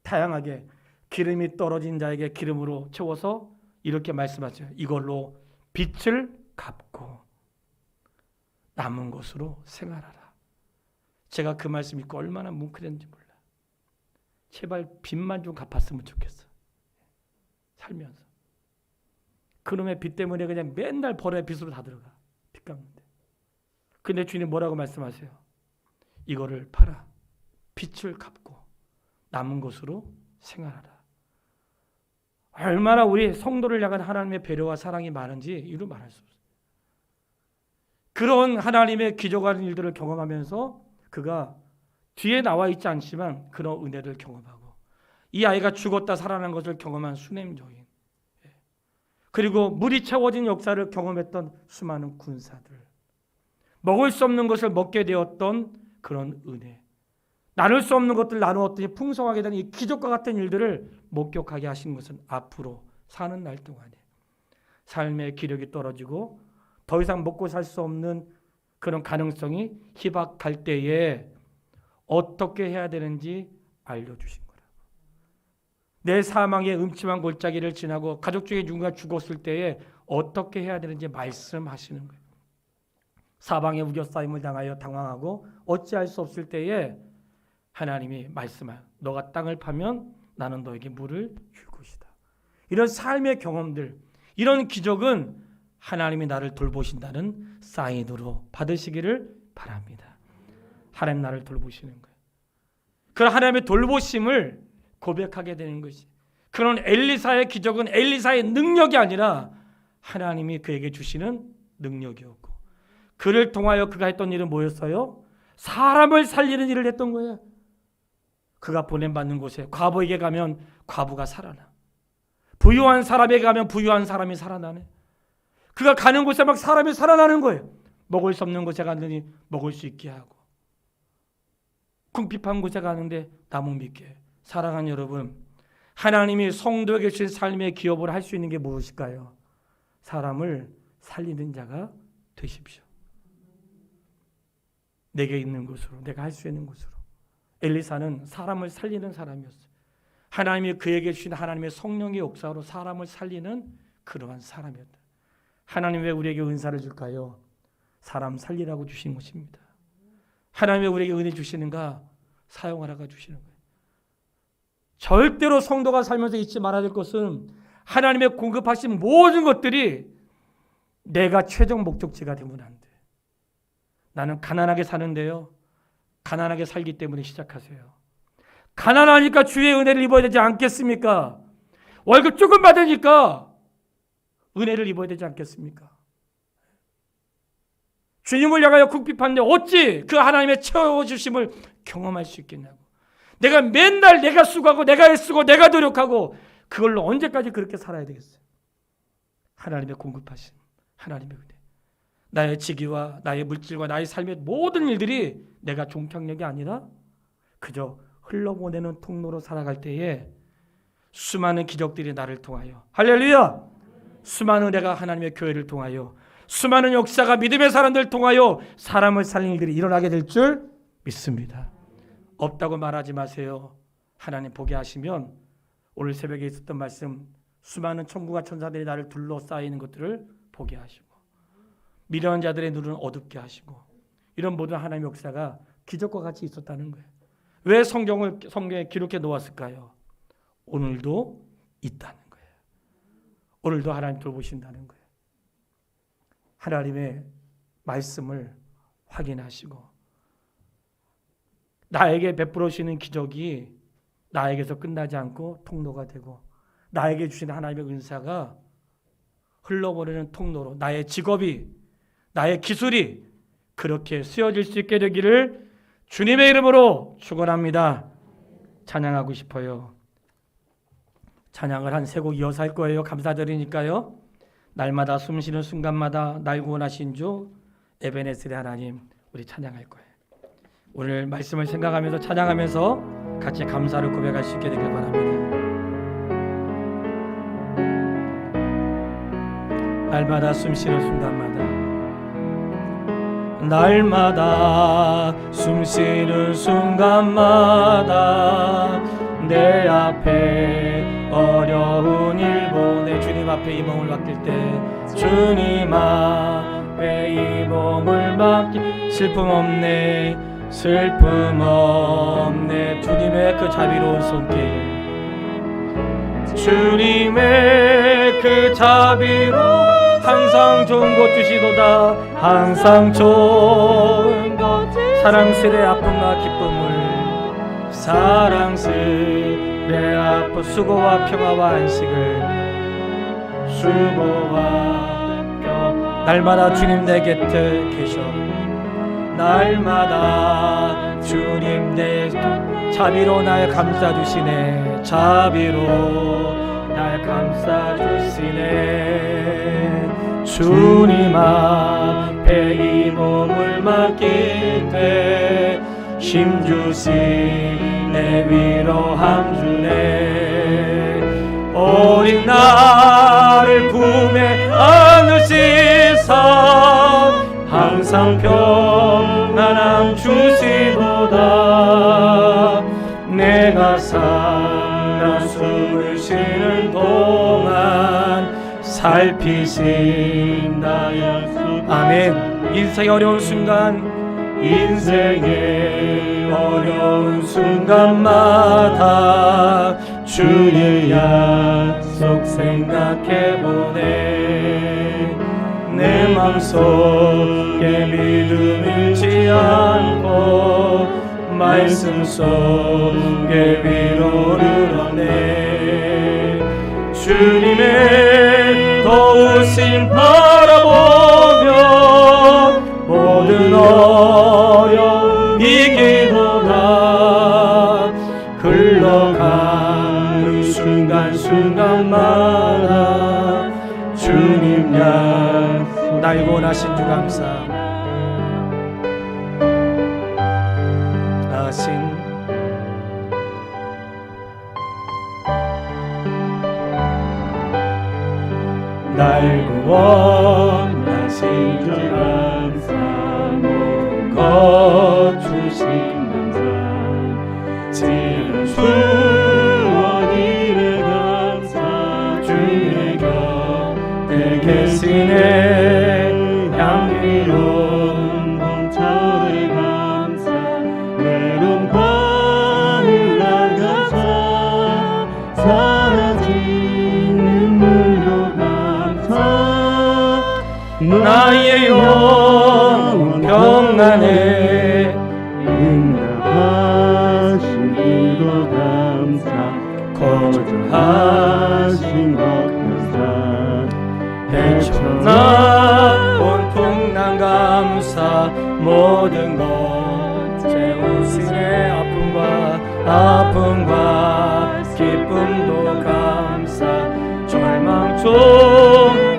다양하게 기름이 떨어진 자에게 기름으로 채워서 이렇게 말씀하죠. 이걸로 빛을 갚고 남은 것으로 생활하라. 제가 그 말씀 읽고 얼마나 뭉클했는지 몰라. 제발 빚만 좀 갚았으면 좋겠어. 살면서. 그놈의 빚 때문에 그냥 맨날 벌어야 빚으로 다 들어가. 빚 갚는데. 근데 주님 뭐라고 말씀하세요? 이거를 팔아. 빚을 갚고 남은 것으로 생활하라. 얼마나 우리 성도를 향한 하나님의 배려와 사랑이 많은지 이루 말할 수 없어요. 그런 하나님의 기적하는 일들을 경험하면서 그가 뒤에 나와 있지 않지만 그런 은혜를 경험하고 이 아이가 죽었다 살아난 것을 경험한 수냄여인, 그리고 물이 채워진 역사를 경험했던 수많은 군사들, 먹을 수 없는 것을 먹게 되었던 그런 은혜, 나눌 수 없는 것들 나누었더니 풍성하게 된 이 기적과 같은 일들을 목격하게 하신 것은 앞으로 사는 날 동안에 삶의 기력이 떨어지고 더 이상 먹고 살 수 없는 그런 가능성이 희박할 때에 어떻게 해야 되는지 알려주신 거라고. 내 사망의 음침한 골짜기를 지나고 가족 중에 누군가 죽었을 때에 어떻게 해야 되는지 말씀하시는 거예요. 사방에 우겨싸임을 당하여 당황하고 어찌할 수 없을 때에 하나님이 말씀하여 너가 땅을 파면 나는 너에게 물을 줄 것이다. 이런 삶의 경험들, 이런 기적은 하나님이 나를 돌보신다는 사인으로 받으시기를 바랍니다. 하나님 나를 돌보시는 거예요. 그런 하나님의 돌보심을 고백하게 되는 것이, 그런 엘리사의 기적은 엘리사의 능력이 아니라 하나님이 그에게 주시는 능력이었고, 그를 통하여 그가 했던 일은 뭐였어요? 사람을 살리는 일을 했던 거예요. 그가 보냄받는 곳에 과부에게 가면 과부가 살아나, 부유한 사람에게 가면 부유한 사람이 살아나네. 그가 가는 곳에 막 사람이 살아나는 거예요. 먹을 수 없는 곳에 갔더니 먹을 수 있게 하고, 궁핍한 곳에 가는데 나무 믿게. 사랑하는 여러분, 하나님이 성도에게 주신 삶의 기업을 할 수 있는 게 무엇일까요? 사람을 살리는 자가 되십시오. 내게 있는 것으로, 내가 할 수 있는 것으로. 엘리사는 사람을 살리는 사람이었어요. 하나님이 그에게 주신 하나님의 성령의 역사로 사람을 살리는 그러한 사람이었다. 하나님 왜 우리에게 은사를 줄까요? 사람 살리라고 주신 것입니다. 하나님 왜 우리에게 은혜 주시는가? 사용하라고 주시는 거예요. 절대로 성도가 살면서 잊지 말아야 될 것은 하나님의 공급하신 모든 것들이 내가 최종 목적지가 되면 안 돼. 나는 가난하게 사는데요. 가난하게 살기 때문에 시작하세요. 가난하니까 주의 은혜를 입어야 되지 않겠습니까? 월급 조금 받으니까 은혜를 입어야 되지 않겠습니까? 주님을 향하여 궁핍한데 어찌 그 하나님의 채워주심을 경험할 수 있겠냐고. 내가 맨날 내가 수고하고 내가 애쓰고 내가 노력하고 그걸로 언제까지 그렇게 살아야 되겠어요? 하나님의 공급하심, 하나님의 은혜. 나의 직위와 나의 물질과 나의 삶의 모든 일들이 내가 종착역이 아니라 그저 흘러보내는 통로로 살아갈 때에 수많은 기적들이 나를 통하여, 할렐루야! 수많은 은혜가 하나님의 교회를 통하여, 수많은 역사가 믿음의 사람들을 통하여 사람을 살리는 일들이 일어나게 될 줄 믿습니다. 없다고 말하지 마세요. 하나님 보게 하시면 오늘 새벽에 있었던 말씀, 수많은 천국과 천사들이 나를 둘러싸이는 것들을 보게 하시고 미련한 자들의 눈을 어둡게 하시고, 이런 모든 하나님의 역사가 기적과 같이 있었다는 거예요. 왜 성경에 기록해 놓았을까요? 오늘도 있다는 거예요. 오늘도 하나님 돌보신다는 거예요. 하나님의 말씀을 확인하시고 나에게 베풀어 주시는 기적이 나에게서 끝나지 않고 통로가 되고 나에게 주시는 하나님의 은사가 흘러버리는 통로로 나의 직업이 나의 기술이 그렇게 쓰여질 수 있게 되기를 주님의 이름으로 축원합니다. 찬양하고 싶어요. 찬양을 한 세 곡 이어서 할 거예요. 감사드리니까요. 날마다 숨쉬는 순간마다 날 구원하신 주 에베네셀의 하나님, 우리 찬양할 거예요. 오늘 말씀을 생각하면서 찬양하면서 같이 감사를 고백할 수 있게 되길 바랍니다. 날마다 숨쉬는 순간마다, 날마다 숨쉬는 순간마다 내 앞에 어려운 일 보내 주님 앞에 이 몸을 맡길 때 주님 앞에 이 몸을 맡길 슬픔 없네 슬픔 없네 주님의 그 자비로운 손길 주님의 그 자비로 항상 좋은 것 주시도다 항상 좋은 것 사랑스레 아픔과 기쁨을 사랑스레 아픔 수고와 평화와 안식을 수고와 평화 날마다 주님 내 곁에 계셔 날마다 주님 내 자비로 날 감싸주시네 자비로 날 감싸주시네 주님 앞에 이 몸을 맡길 때 힘주시네 위로함 주네 어린 나를 품에 안으시사 항상 평안함 주시도다 내가 살아 숨을 쉬는 동안 살피신 나의 아멘. 인생의 어려운 순간 인생의 어려운 순간마다 주의 약속 생각해보네 내 맘속에 믿음 잃지 않고 말씀 속에 위로를 얻네 주님의 도우심 바라보며 모든 어려움 이기도다 흘러가는 순간순간마다 주님 약속 날 원하신 주 감사 날 구원하신 주 감사 모든 것 주신 감사 지은 수원 일에 감사 주의 곁에 계시네 향기로운 봄철에 감사 외로운 밤을 날 감사 사라진 눈물로 나의 영혼 평안해 응답하신 기도 감사 거절하신 것 감사 헤쳐나 온풍난 감사 모든 것 채우시네 아픔과 기쁨도 감사 절망 중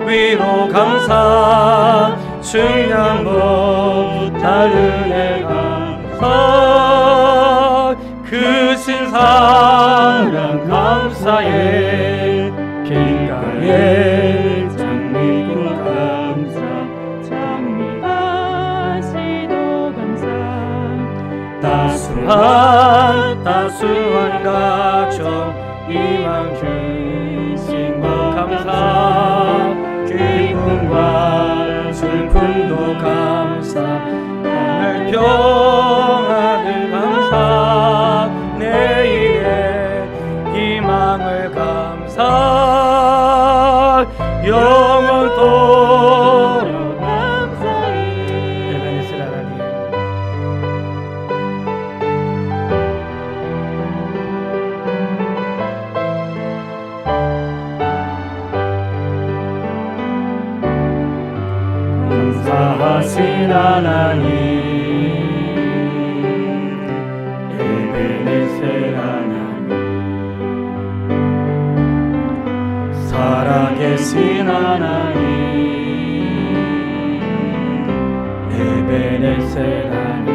위로 감사 측량 못할 은혜 감사 크신 사랑 감사해 길가에 장미꽃 감사 장미가시도 감사 따스한 가정 이만 주신 것 감사 기쁨과 슬픔도 감사 하늘 평안을 감사 내일의 희망을 감사 영원토록 감사히 에베네셀 하나님 감사하신 하나님 에베네셀 하나님 살아계신 하나님 에베네셀 하나님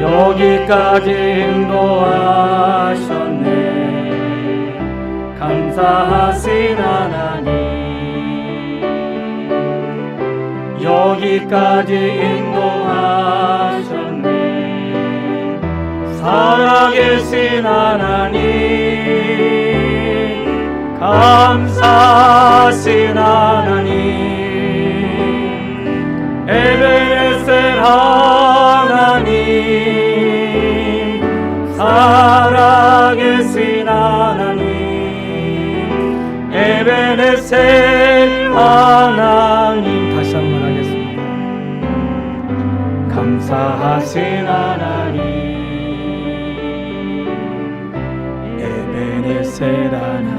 여기까지 인도하셨네 감사하신 하나님 여기까지 인도하셨네 살아계신 하나님 감사하신 하나님 에베네셀 하나님 살아계신 하나님 에베네셀 하나님 다시 한번 하겠습니다. 감사하신 하나님 에베네셀 하나님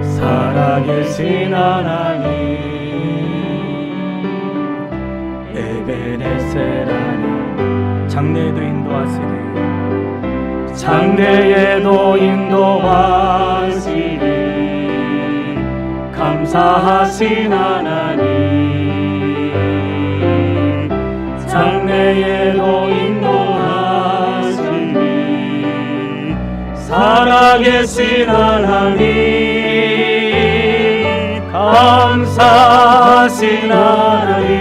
살아계신 하나님 에베네셀 하나님 장래에도 인도하시리 장래에도 인도하시리 감사하신 하나님 장래에도 인도하시리 살아계신 하나님 감사하신 하나님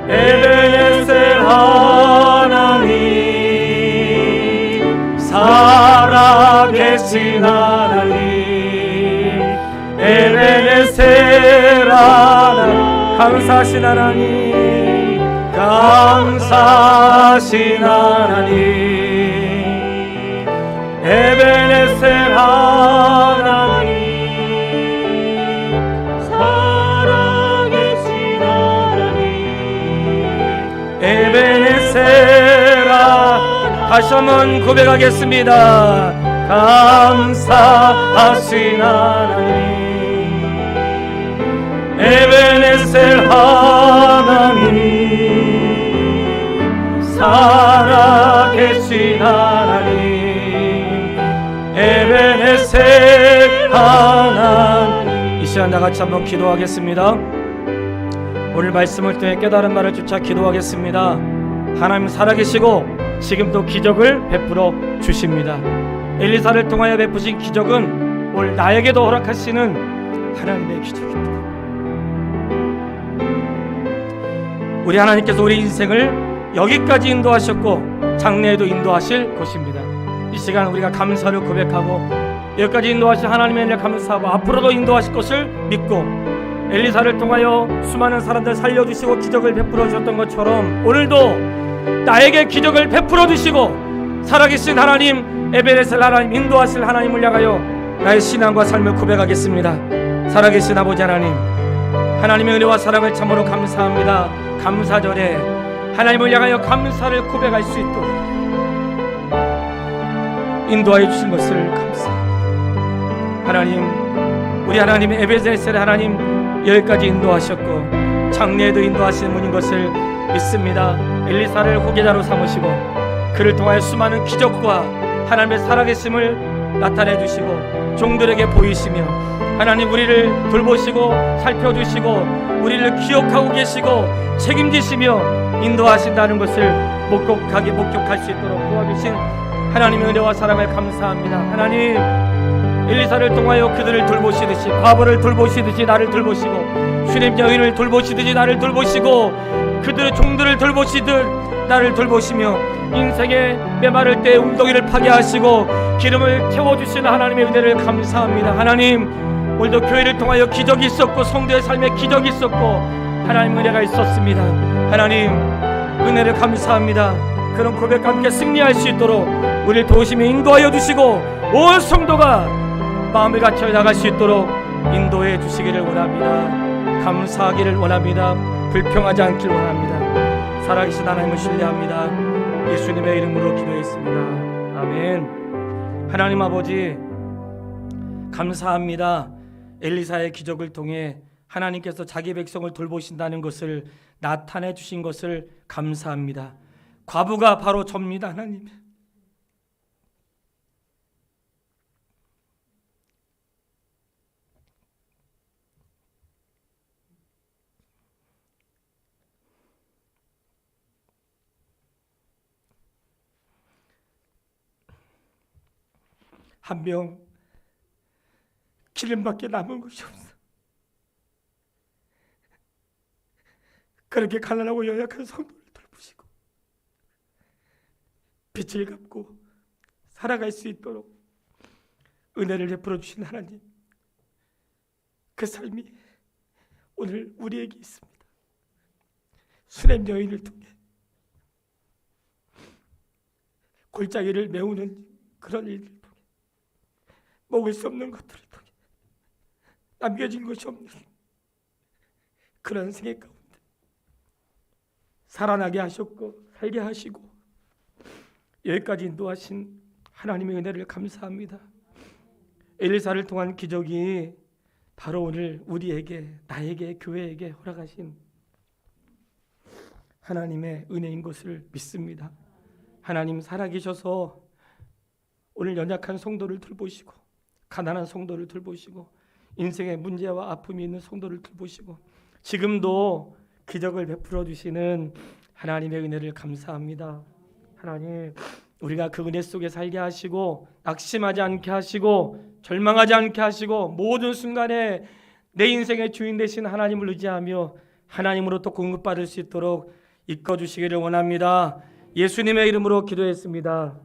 에베네셀 하나님 살아계신 하나님 에베네셀 하나님 감사하신 하나님 감사하신 하나님 에베네셀 하나님 살아계신 하나님 에베네셀 하나님 다시 한번 고백하겠습니다. 감사하신 하나님 에베네셀 하나님 살아계신 하나님 에베네셀 하나님 이 시간 다같이 한번 기도하겠습니다. 오늘 말씀을 통해 깨달은 말을 쫓아 기도하겠습니다. 하나님 살아계시고 지금도 기적을 베풀어 주십니다. 엘리사를 통하여 베푸신 기적은 오늘 나에게도 허락하시는 하나님의 기적입니다. 우리 하나님께서 우리 인생을 여기까지 인도하셨고 장래에도 인도하실 것입니다. 이 시간 우리가 감사를 고백하고 여기까지 인도하신 하나님의 은혜를 감사하고 앞으로도 인도하실 것을 믿고 엘리사를 통하여 수많은 사람들 살려주시고 기적을 베풀어 주셨던 것처럼 오늘도 나에게 기적을 베풀어 주시고 살아계신 하나님 에베네셀 하나님 인도하실 하나님을 향하여 나의 신앙과 삶을 고백하겠습니다. 살아계신 아버지 하나님 하나님의 은혜와 사랑을 참으로 감사합니다. 감사절에 하나님을 향하여 감사를 고백할 수 있도록 인도하여 주신 것을 감사합니다. 하나님 우리 하나님 에베네셀 하나님 여기까지 인도하셨고 장래에도 인도하시는 분인 것을 믿습니다. 엘리사를 후계자로 삼으시고 그를 통하여 수많은 기적과 하나님의 살아계심을 나타내 주시고 종들에게 보이시며 하나님 우리를 돌보시고 살펴주시고 우리를 기억하고 계시고 책임지시며 인도하신다는 것을 목격할 수 있도록 도와주신 하나님의 은혜와 사랑을 감사합니다. 하나님 엘리사를 통하여 그들을 돌보시듯이 과부를 돌보시듯이 나를 돌보시고 슈렘 여인을 돌보시듯이 나를 돌보시고 그들의 종들을 돌보시듯 나를 돌보시며 인생의 메마를 때 웅덩이를 파게 하시고 기름을 채워주시는 하나님의 은혜를 감사합니다. 하나님 오늘도 교회를 통하여 기적이 있었고 성도의 삶에 기적이 있었고 하나님 은혜가 있었습니다. 하나님 은혜를 감사합니다. 그런 고백과 함께 승리할 수 있도록 우리를 도우시며 인도하여 주시고 온 성도가 마음을 같이 나갈 수 있도록 인도해 주시기를 원합니다. 감사하기를 원합니다. 불평하지 않기를 원합니다. 살아계신 하나님을 신뢰합니다. 예수님의 이름으로 기도했습니다. 아멘. 하나님 아버지 감사합니다. 엘리사의 기적을 통해 하나님께서 자기 백성을 돌보신다는 것을 나타내 주신 것을 감사합니다. 과부가 바로 접니다. 하나님, 한 명 기름밖에 남은 것이 없어. 그렇게 가난하고 연약한 성도를 돌보시고 빛을 갚고 살아갈 수 있도록 은혜를 베풀어 주신 하나님, 그 삶이 오늘 우리에게 있습니다. 수렘 여인을 통해 골짜기를 메우는 그런 일들, 먹을 수 없는 것들을 통해 남겨진 것이 없는 그런 생애 가운데 살아나게 하셨고 살게 하시고 여기까지 인도하신 하나님의 은혜를 감사합니다. 엘리사를 통한 기적이 바로 오늘 우리에게, 나에게, 교회에게 허락하신 하나님의 은혜인 것을 믿습니다. 하나님 살아계셔서 오늘 연약한 성도를 돌보시고 가난한 성도를 돌보시고 인생의 문제와 아픔이 있는 성도를 돌보시고 지금도 기적을 베풀어 주시는 하나님의 은혜를 감사합니다. 하나님, 우리가 그 은혜 속에 살게 하시고 낙심하지 않게 하시고 절망하지 않게 하시고 모든 순간에 내 인생의 주인 되신 하나님을 의지하며 하나님으로부터 공급받을 수 있도록 이끌어 주시기를 원합니다. 예수님의 이름으로 기도했습니다.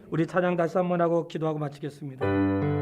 우리 찬양 다시 한번 하고 기도하고 마치겠습니다.